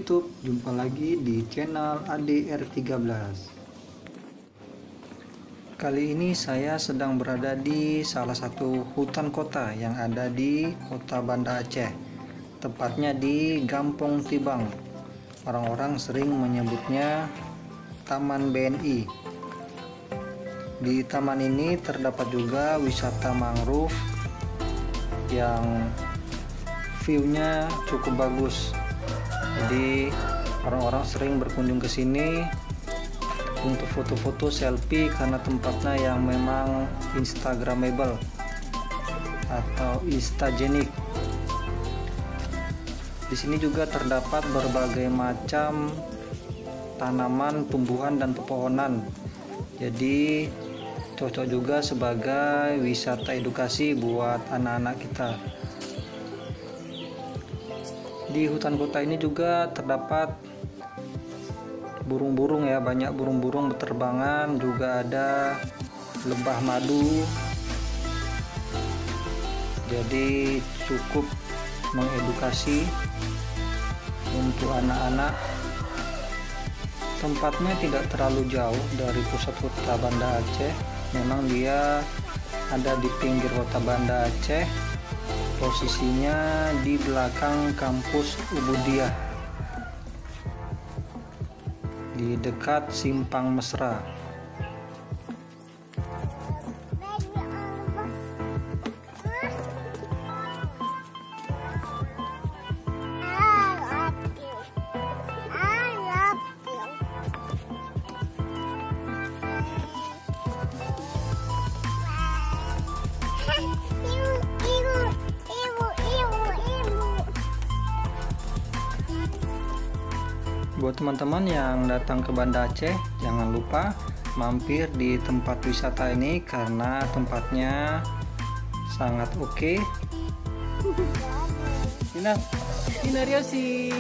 YouTube, jumpa lagi di channel ADR13. Kali ini saya sedang berada di salah satu hutan kota yang ada di kota Banda Aceh, tepatnya di Gampong Tibang. Orang-orang sering menyebutnya Taman BNI. Di taman ini terdapat juga wisata mangrove yang view-nya cukup bagus. Jadi orang-orang sering berkunjung ke sini untuk foto-foto selfie karena tempatnya yang memang instagramable atau instagenik. Di sini juga terdapat berbagai macam tanaman, tumbuhan dan pepohonan. Jadi cocok juga sebagai wisata edukasi buat anak-anak kita. Di hutan kota ini juga terdapat burung-burung ya, banyak burung-burung berterbangan, juga ada lebah madu. Jadi cukup mengedukasi untuk anak-anak. Tempatnya tidak terlalu jauh dari pusat kota Banda Aceh. Memang dia ada di pinggir kota Banda Aceh. Posisinya di belakang kampus Ubudiyah, di dekat Simpang Mesra. Buat teman-teman yang datang ke Banda Aceh, jangan lupa mampir di tempat wisata ini karena tempatnya sangat oke. Ina Ryosi.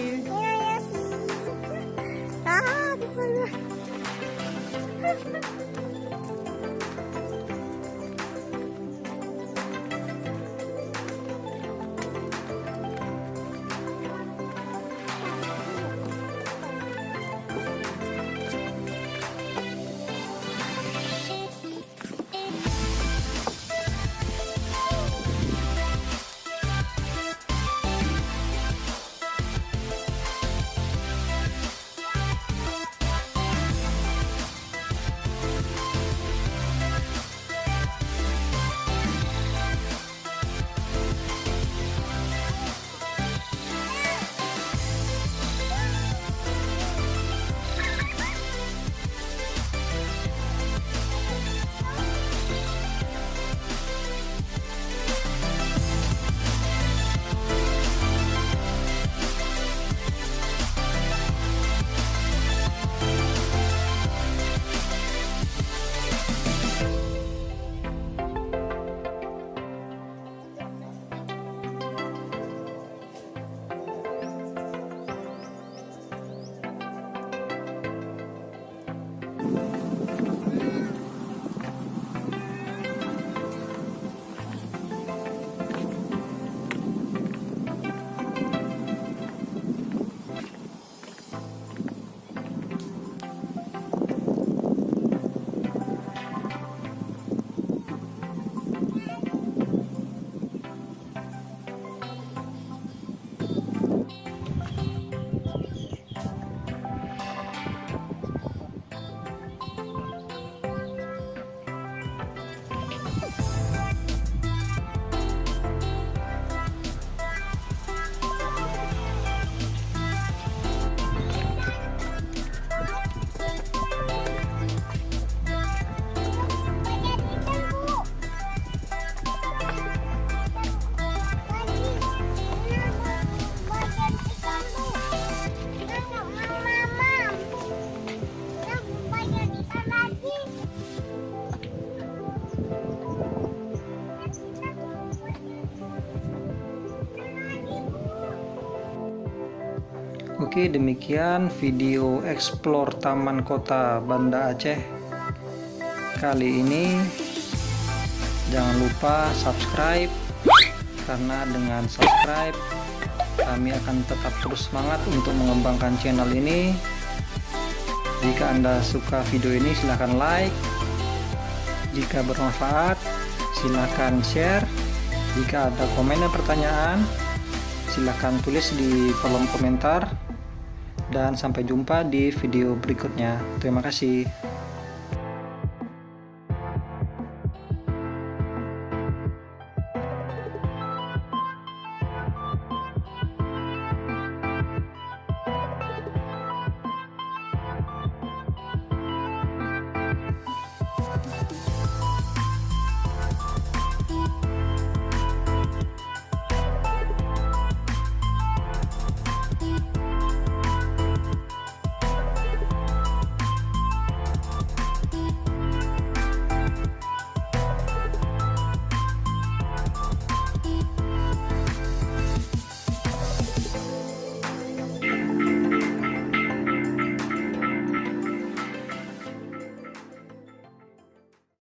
Oke, demikian video explore Taman Kota Banda Aceh kali ini. Jangan lupa subscribe, karena dengan subscribe Kami akan tetap terus semangat untuk mengembangkan channel ini. Jika Anda suka video ini, silahkan like. Jika bermanfaat, silahkan share. Jika ada komen dan pertanyaan, silahkan tulis di kolom komentar. Dan sampai jumpa di video berikutnya. Terima kasih.